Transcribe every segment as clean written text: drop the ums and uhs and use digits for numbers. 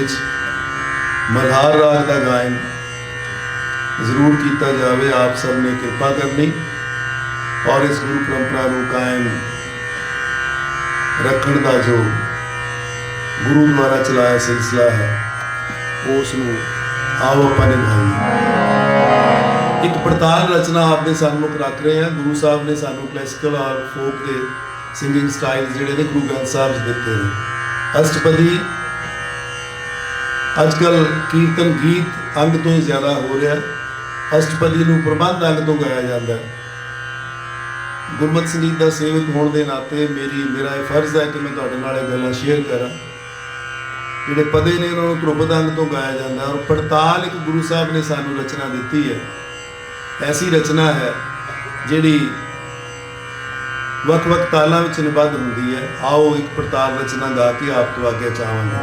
ਵਿੱਚ ਮਲਹਾਰ ਰਾਗ ਦਾ ਗਾਇਨ ਜ਼ਰੂਰ ਕੀਤਾ ਜਾਵੇ। ਆਪ ਸਭ ਨੇ ਕਿਰਪਾ ਕਰਨੀ ਔਰ ਇਸ ਗੁਰੂ ਪਰੰਪਰਾ ਨੂੰ ਕਾਇਮ ਰੱਖਣ ਦਾ ਜੋ ਗੁਰੂ ਦੁਆਰਾ ਚਲਾਇਆ ਸਿਲਸਿਲਾ ਹੈ ਉਸ ਨੂੰ ਆਓ ਆਪਾਂ ਨਿਭਾਈਏ। ਇੱਕ ਪੜਤਾਲ ਰਚਨਾ ਆਪਦੇ ਸਾਹਮਣੇ ਰੱਖ ਰਹੇ ਹਾਂ। ਗੁਰੂ ਸਾਹਿਬ ਨੇ ਸਾਨੂੰ ਕਲਾਸੀਕਲ ਔਰ ਫੋਕ ਦੇ ਸਿੰਗਿੰਗ ਸਟਾਈਲ ਜਿਹੜੇ ਨੇ ਗੁਰੂ ਗ੍ਰੰਥ ਸਾਹਿਬ 'ਚ ਦਿੱਤੇ ਨੇ। ਅਸ਼ਟਪਦੀ ਅੱਜ ਕੱਲ੍ਹ ਕੀਰਤਨ ਗੀਤ ਅੰਗ ਤੋਂ ਹੀ ਜ਼ਿਆਦਾ ਹੋ ਰਿਹਾ। ਅਸ਼ਟਪਦੀ ਨੂੰ ਪ੍ਰਬੰਧ ਅੰਗ ਤੋਂ ਗਾਇਆ ਜਾਂਦਾ ਹੈ। ਗੁਰਮਤਿ ਸੰਗੀਤ ਦਾ ਸੇਵਕ ਹੋਣ ਦੇ ਨਾਤੇ ਮੇਰਾ ਇਹ ਫਰਜ਼ ਹੈ ਕਿ ਮੈਂ ਤੁਹਾਡੇ ਨਾਲ ਇਹ ਗੱਲਾਂ ਸ਼ੇਅਰ ਕਰਾਂ। ਜਿਹੜੇ ਪਦੇ ਨੇ ਉਹਨਾਂ ਨੂੰ ਧਰੁਪਦ ਅੰਗ ਤੋਂ ਗਾਇਆ ਜਾਂਦਾ ਔਰ ਪੜਤਾਲ ਇੱਕ ਗੁਰੂ ਸਾਹਿਬ ਨੇ ਸਾਨੂੰ ਰਚਨਾ ਦਿੱਤੀ ਹੈ। ਐਸੀ ਰਚਨਾ ਹੈ ਜਿਹੜੀ ਵੱਖ-ਵੱਖ ਤਾਲਾਂ ਵਿੱਚ ਨਿਬੱਧ ਹੁੰਦੀ ਹੈ। ਆਓ ਇੱਕ ਪੜਤਾਲ ਰਚਨਾ ਗਾ ਕੇ ਆਪ ਤੋਂ ਆਗੇ ਚਾਹਾਂਗੇ।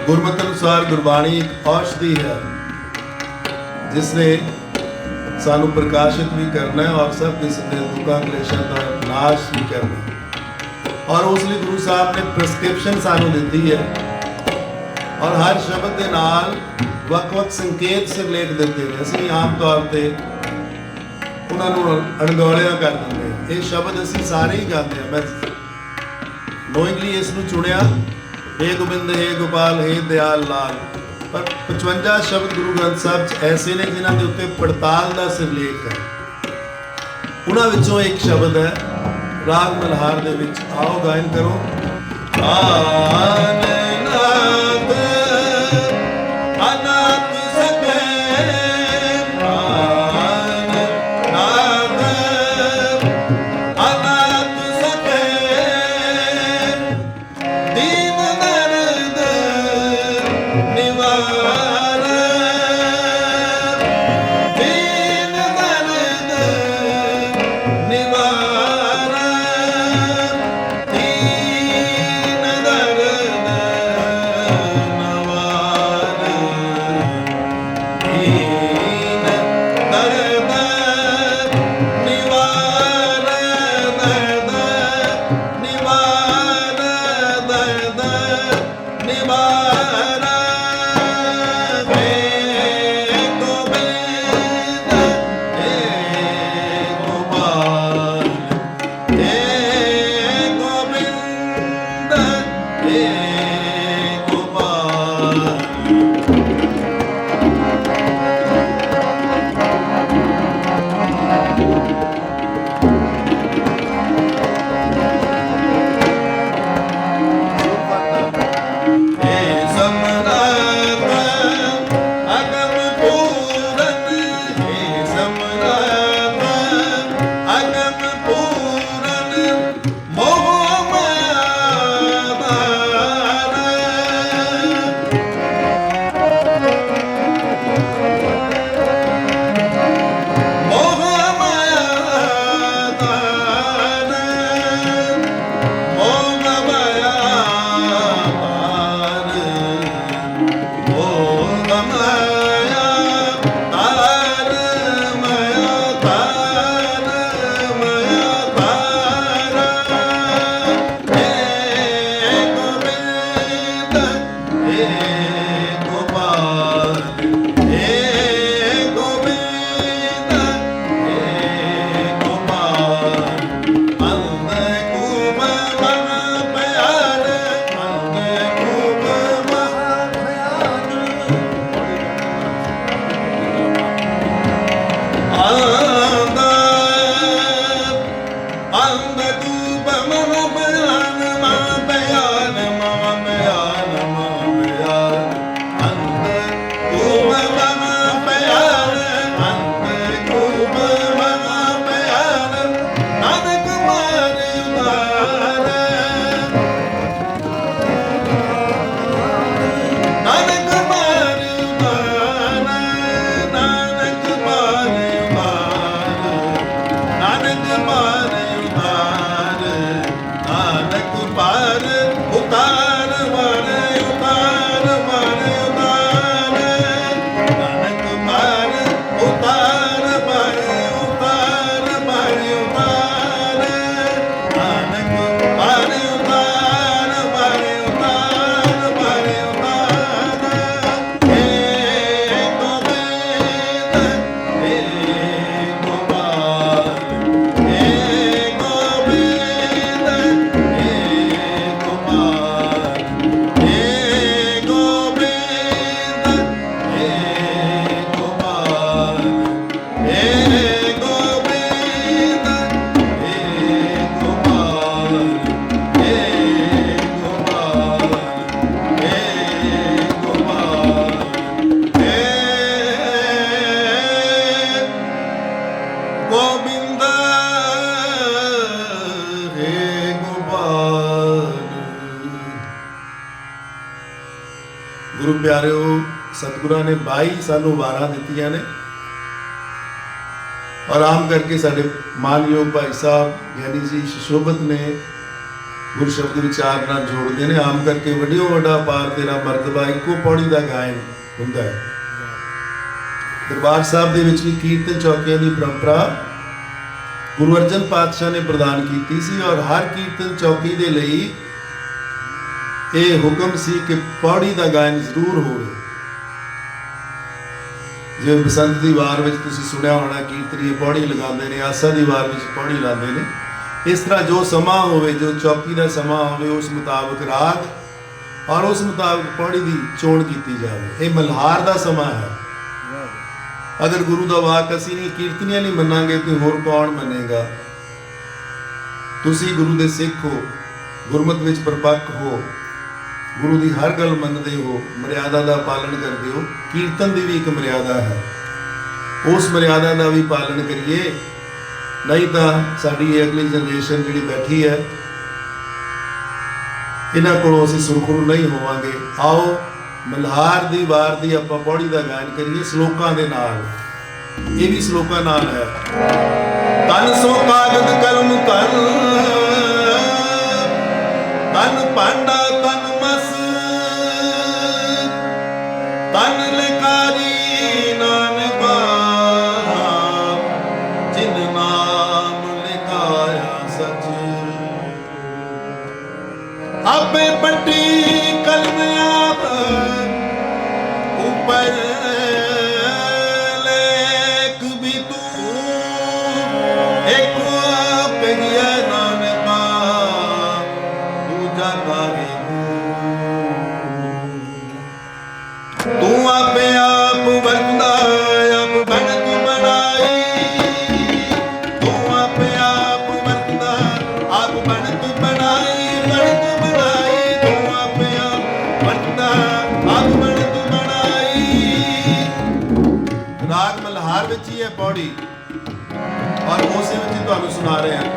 ਗੁਰਮਤਿ ਅਨੁਸਾਰ ਗੁਰਬਾਣੀ ਇੱਕ ਔਸ਼ਧੀ ਹੈ ਜਿਸ ਨੇ ਸਾਨੂੰ ਪ੍ਰਕਾਸ਼ਿਤ ਵੀ ਕਰਨਾ ਹੈ ਔਰ ਸਭ ਕਿਸਮ ਦੇ ਦੁੱਖਾਂ ਕਲੇਸ਼ਾਂ ਦਾ ਨਾਸ਼ ਵੀ ਕਰਨਾ। ਔਰ ਉਸ ਲਈ ਗੁਰੂ ਸਾਹਿਬ ਨੇ ਪ੍ਰਸਕ੍ਰਿਪਸ਼ਨ ਸਾਨੂੰ ਦਿੱਤੀ ਹੈ ਔਰ ਹਰ ਸ਼ਬਦ ਦੇ ਨਾਲ ਵੱਖ-ਵੱਖ ਸੰਕੇਤ ਸਿਰਲੇਖ ਦਿੱਤੇ ਨੇ। ਅਸੀਂ ਆਮ ਤੌਰ ਤੇ ਉਹਨਾਂ ਨੂੰ ਅਣਗੌਲਿਆ ਕਰ ਦਿੰਦੇ ਹਾਂ। ਇਹ ਸ਼ਬਦ ਅਸੀਂ ਸਾਰੇ ਹੀ ਗਾਉਂਦੇ ਹਾਂ। ਮੈਂ ਨੋਇੰਗਲੀ ਇਸ ਨੂੰ ਚੁਣਿਆ, हे गोबिंद हे गोपाल हे दयाल लाल। पर 55 शब्द गुरु ग्रंथ साहब 'ਚ ऐसे ने जिन्हां दे उत्ते पड़ताल दा सिरलेख है। उन्हां विचों एक शब्द है राग मल्हार दे विच। आओ गायन करो। आनंद अनाथ सके अनाथ सके दीन ਗੁਰੂ ਪਿਆਰਿਓ, ਸਤਿਗੁਰਾਂ ਨੇ 22 ਸਾਨੂੰ ਵਾਰਾਂ ਦਿੱਤੀਆਂ ਨੇ ਔਰ ਆਮ ਕਰਕੇ ਸਾਡੇ ਮਾਨਯੋਗ ਭਾਈ ਸਾਹਿਬ ਗਿਆਨੀ ਜੀ ਸ਼ਸ਼ੋਭਤ ਨੇ ਗੁਰ ਸ਼ਬਦ ਵਿਚਾਰ ਨਾਲ ਜੋੜਦੇ ਨੇ। ਆਮ ਕਰਕੇ ਵੱਡਿਓ ਵੱਡਾ ਪਾਰ ਤੇਰਾ ਮਰਤਬਾ ਇੱਕੋ ਪੌੜੀ ਦਾ ਗਾਇਨ ਹੁੰਦਾ ਹੈ। ਦਰਬਾਰ ਸਾਹਿਬ ਦੇ ਵਿੱਚ ਵੀ ਕੀਰਤਨ ਚੌਕੀਆਂ ਦੀ ਪਰੰਪਰਾ ਗੁਰੂ ਅਰਜਨ ਪਾਤਸ਼ਾਹ ਨੇ ਪ੍ਰਦਾਨ ਕੀਤੀ ਸੀ ਔਰ ਹਰ ਕੀਰਤਨ ਚੌਕੀ ਦੇ ਲਈ ਇਹ ਹੁਕਮ ਸੀ ਕਿ ਪੌੜੀ ਦਾ ਗਾਇਨ ਜ਼ਰੂਰ ਹੋਵੇ। ਜਿਵੇਂ ਬਸੰਤ ਦੀ ਵਾਰ ਵਿੱਚ ਤੁਸੀਂ ਸੁਣਿਆ ਹੋਣਾ ਕੀਰਤਨੀਏ ਪੌੜੀ ਲਗਾਉਂਦੇ ਨੇ, ਆਸਾ ਦੀ ਵਾਰ ਵਿੱਚ ਪੌੜੀ ਲਾਉਂਦੇ ਨੇ। ਇਸ ਤਰ੍ਹਾਂ ਜੋ ਸਮਾਂ ਹੋਵੇ, ਜੋ ਚੌਕੀ ਦਾ ਸਮਾਂ ਹੋਵੇ, ਉਸ ਮੁਤਾਬਕ ਰਾਗ ਔਰ ਉਸ ਮੁਤਾਬਕ ਪੌੜੀ ਦੀ ਚੋਣ ਕੀਤੀ ਜਾਵੇ। ਇਹ ਮਲਹਾਰ ਦਾ ਸਮਾਂ ਹੈ। ਅਗਰ ਗੁਰੂ ਦਾ ਵਾਕ ਅਸੀਂ ਨਹੀਂ ਕੀਰਤਨੀਆਂ ਨਹੀਂ ਮੰਨਾਂਗੇ ਤੇ ਹੋਰ ਕੌਣ ਮੰਨੇਗਾ? ਤੁਸੀਂ ਗੁਰੂ ਦੇ ਸਿੱਖ ਹੋ, ਗੁਰਮਤ ਵਿੱਚ ਪਰਪੱਕ ਹੋ, ਗੁਰੂ ਦੀ ਹਰ ਗੱਲ ਮੰਨਦੇ ਹੋ, ਮਰਿਆਦਾ ਦਾ ਪਾਲਣ ਕਰਦੇ ਹੋ। ਕੀਰਤਨ ਦੀ ਵੀ ਇੱਕ ਮਰਿਆਦਾ ਹੈ, ਉਸ ਮਰਿਆਦਾ ਦਾ ਵੀ ਪਾਲਣ ਕਰੀਏ, ਨਹੀਂ ਤਾਂ ਸਾਡੀ ਅਗਲੀ ਜਨਰੇਸ਼ਨ ਜਿਹੜੀ ਬੈਠੀ ਹੈ ਇਹਨਾਂ ਕੋਲੋਂ ਅਸੀਂ ਸੁਰਖਰੂ ਨਹੀਂ ਹੋਵਾਂਗੇ। ਆਓ ਮਲਹਾਰ ਦੀ ਵਾਰ ਦੀ ਆਪਾਂ ਪੌੜੀ ਦਾ ਗਾਇਨ ਕਰੀਏ ਸ਼ਲੋਕਾਂ ਦੇ ਨਾਲ। ਇਹ ਵੀ ਸ਼ਲੋਕਾਂ ਨਾਲ ਹੈ। ਤਨ ਸੋ ਕਾਗਦ ਕਲਮ ਤਨ, ਤਨ ਭਾਂਡਾ ਤਨ ਮਸ, ਤਨ ਲਿਖਾਰੀ ਨਾਨਕਾ, ਜਿਨ ਨਾਮ ਲਿਖਾਇਆ ਸਚ। ਆਪੇ ਪੱਟੀ ਕਲਮ ਆਪ ਉੱਪਰ ਲੇਖ ਵੀ ਤੂੰ, ਇੱਕ ਕਹੀਏ ਨਾਨਕਾ, ਦੂਜਾ ਕਾਹੇ ਤੂੰ। ਆਪੇ ਆਪ ਵਰਤਦਾ ਆਪ ਬਣਤ ਬਣਾਈ, ਤੂੰ ਆਪੇ ਆਪ ਵਰਤਦਾ ਆਪ ਬਣਤ ਬਣਾਈ, ਬਣਤ ਬਣਾਈ। ਤੂੰ ਆਪੇ ਆਪ ਵਰਤਦਾ ਆਪ ਬਣਤ ਬਣਾਈ। ਰਾਗ ਮਲਹਾਰ ਵਿੱਚ ਹੀ ਹੈ ਪੌੜੀ ਔਰ ਉਸੇ ਵਿੱਚ ਹੀ ਤੁਹਾਨੂੰ ਸੁਣਾ ਰਹੇ ਹਾਂ।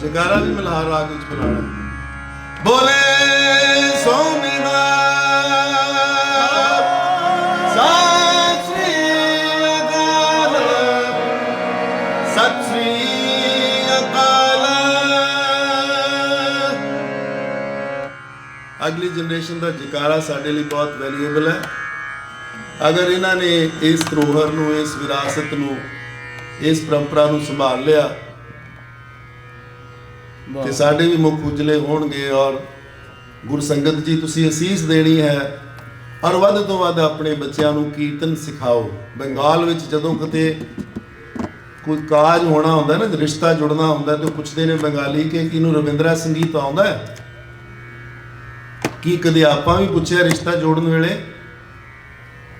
ਜਗਾਰਾ ਵੀ ਮਲਹਾਰ ਰਾਗ ਵਿੱਚ ਬੁਲਾਣਾ। ਬੋਲੇ ਸੋਨਿਨਾ ਸਤਿ ਸ੍ਰੀ ਅਕਾਲ, ਸਤਿ ਸ੍ਰੀ ਅਕਾਲ। ਅਗਲੀ ਜਨਰੇਸ਼ਨ ਦਾ ਜਗਾਰਾ ਸਾਡੇ ਲਈ ਬਹੁਤ ਵੈਲਿਊਏਬਲ ਹੈ। ਅਗਰ ਇਹਨਾਂ ਨੇ ਇਸ ਧਰੋਹਰ ਨੂੰ, ਇਸ ਵਿਰਾਸਤ ਨੂੰ, ਇਸ ਪਰੰਪਰਾ ਨੂੰ ਸੰਭਾਲ ਲਿਆ ਕਿ ਸਾਡੇ ਵੀ ਮੁਖ ਉਜਲੇ ਹੋਣਗੇ। ਔਰ ਗੁਰਸੰਗਤ ਜੀ ਤੁਸੀਂ ਅਸੀਸ ਦੇਣੀ ਹੈ ਔਰ ਵੱਧ ਤੋਂ ਵੱਧ ਆਪਣੇ ਬੱਚਿਆਂ ਨੂੰ ਕੀਰਤਨ ਸਿਖਾਓ। ਬੰਗਾਲ ਵਿੱਚ ਜਦੋਂ ਕਿਤੇ ਕੋਈ ਕਾਜ ਹੋਣਾ ਹੁੰਦਾ ਨਾ, ਰਿਸ਼ਤਾ ਜੁੜਨਾ ਹੁੰਦਾ, ਤੇ ਪੁੱਛਦੇ ਨੇ ਬੰਗਾਲੀ ਕਿ ਇਹਨੂੰ ਰਵਿੰਦਰਾ ਸੰਗੀਤ ਆਉਂਦਾ ਹੈ? ਕੀ ਕਦੇ ਆਪਾਂ ਵੀ ਪੁੱਛਿਆ ਰਿਸ਼ਤਾ ਜੋੜਨ ਵੇਲੇ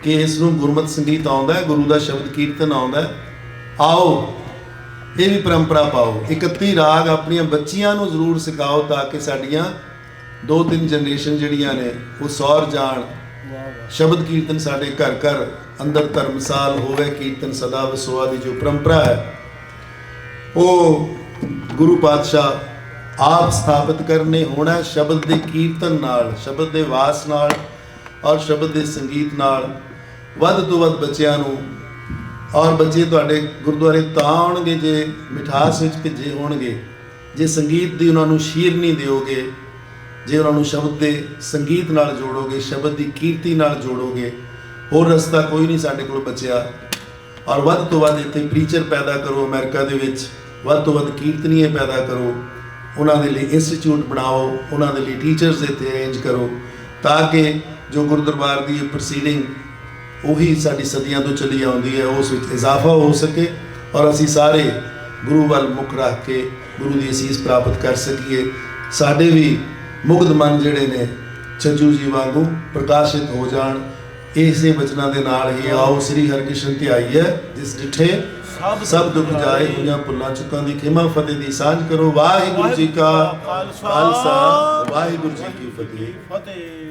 ਕਿ ਇਸ ਨੂੰ ਗੁਰਮਤਿ ਸੰਗੀਤ ਆਉਂਦਾ ਹੈ, ਗੁਰੂ ਦਾ ਸ਼ਬਦ ਕੀਰਤਨ ਆਉਂਦਾ ਹੈ? ਆਓ ਇਹ ਵੀ ਪਰੰਪਰਾ ਪਾਓ। 31 ਰਾਗ ਆਪਣੀਆਂ ਬੱਚੀਆਂ ਨੂੰ ਜ਼ਰੂਰ ਸਿਖਾਓ ਤਾਂ ਕਿ ਸਾਡੀਆਂ 2-3 ਜਨਰੇਸ਼ਨ ਜਿਹੜੀਆਂ ਨੇ ਉਹ ਸੌਰ ਜਾਣ। ਸ਼ਬਦ ਕੀਰਤਨ ਸਾਡੇ ਘਰ ਘਰ ਅੰਦਰ ਧਰਮਸਾਲ ਹੋਵੇ, ਕੀਰਤਨ ਸਦਾ ਵਸੋਆ ਦੀ ਜੋ ਪਰੰਪਰਾ ਹੈ ਉਹ ਗੁਰੂ ਪਾਤਸ਼ਾਹ ਆਪ ਸਥਾਪਿਤ ਕਰਨੇ ਹੋਣਾ। ਸ਼ਬਦ ਦੇ ਕੀਰਤਨ ਨਾਲ, ਸ਼ਬਦ ਦੇ ਵਾਸ ਨਾਲ ਔਰ ਸ਼ਬਦ ਦੇ ਸੰਗੀਤ ਨਾਲ ਵੱਧ ਤੋਂ ਵੱਧ ਬੱਚਿਆਂ ਨੂੰ। ਔਰ ਬੱਚੇ ਤੁਹਾਡੇ ਗੁਰਦੁਆਰੇ ਤਾਂ ਆਉਣਗੇ ਜੇ ਮਿਠਾਸ ਵਿੱਚ ਭਿੱਜੇ ਹੋਣਗੇ, ਜੇ ਸੰਗੀਤ ਦੀ ਉਹਨਾਂ ਨੂੰ ਸ਼ੀਰਨੀ ਦਿਓਗੇ, ਜੇ ਉਹਨਾਂ ਨੂੰ ਸ਼ਬਦ ਦੇ ਸੰਗੀਤ ਨਾਲ ਜੋੜੋਗੇ, ਸ਼ਬਦ ਦੀ ਕੀਰਤੀ ਨਾਲ ਜੋੜੋਗੇ। ਹੋਰ ਰਸਤਾ ਕੋਈ ਨਹੀਂ ਸਾਡੇ ਕੋਲ ਬਚਿਆ। ਔਰ ਵੱਧ ਤੋਂ ਵੱਧ ਇੱਥੇ ਪ੍ਰੀਚਰ ਪੈਦਾ ਕਰੋ, ਅਮਰੀਕਾ ਦੇ ਵਿੱਚ ਵੱਧ ਤੋਂ ਵੱਧ ਕੀਰਤਨੀਏ ਪੈਦਾ ਕਰੋ, ਉਹਨਾਂ ਦੇ ਲਈ ਇੰਸਟੀਚਿਊਟ ਬਣਾਓ, ਉਹਨਾਂ ਦੇ ਲਈ ਟੀਚਰਸ ਇੱਥੇ ਅਰੇਂਜ ਕਰੋ ਤਾਂ ਕਿ ਜੋ ਗੁਰਦਰਬਾਰ ਦੀ ਪ੍ਰੋਸੀਡਿੰਗ ਉਹੀ ਸਾਡੀ ਸਦੀਆਂ ਤੋਂ ਚਲੀ ਆਉਂਦੀ ਹੈ ਉਸ ਵਿੱਚ ਇਜ਼ਾਫਾ ਹੋ ਸਕੇ ਔਰ ਅਸੀਂ ਸਾਰੇ ਗੁਰੂ ਵੱਲ ਮੁੱਖ ਰੱਖ ਕੇ ਗੁਰੂ ਦੀ ਅਸੀਸ ਪ੍ਰਾਪਤ ਕਰ ਸਕੀਏ। ਸਾਡੇ ਵੀ ਮੁਗਧ ਮਨ ਜਿਹੜੇ ਨੇ ਛੱਜੂ ਜੀ ਵਾਂਗੂ ਪ੍ਰਕਾਸ਼ਿਤ ਹੋ ਜਾਣ। ਇਸੇ ਬਚਨਾਂ ਦੇ ਨਾਲ ਹੀ ਆਓ ਸ੍ਰੀ ਹਰਿਕ੍ਰਿਸ਼ਨ ਧਿਆਈਐ ਜਿਸ ਡਿਠੇ ਸਭ ਦੁੱਖ ਜਾਏ, ਹੋਈਆਂ ਭੁੱਲਾਂ ਚੁੱਕਾਂ ਦੀ ਖਿਮਾ ਫਤਿਹ ਦੀ ਸਾਂਝ ਕਰੋ। ਵਾਹਿਗੁਰੂ ਜੀ ਕਾ ਖਾਲਸਾ, ਵਾਹਿਗੁਰੂ ਜੀ ਕੀ ਫਤਿਹ।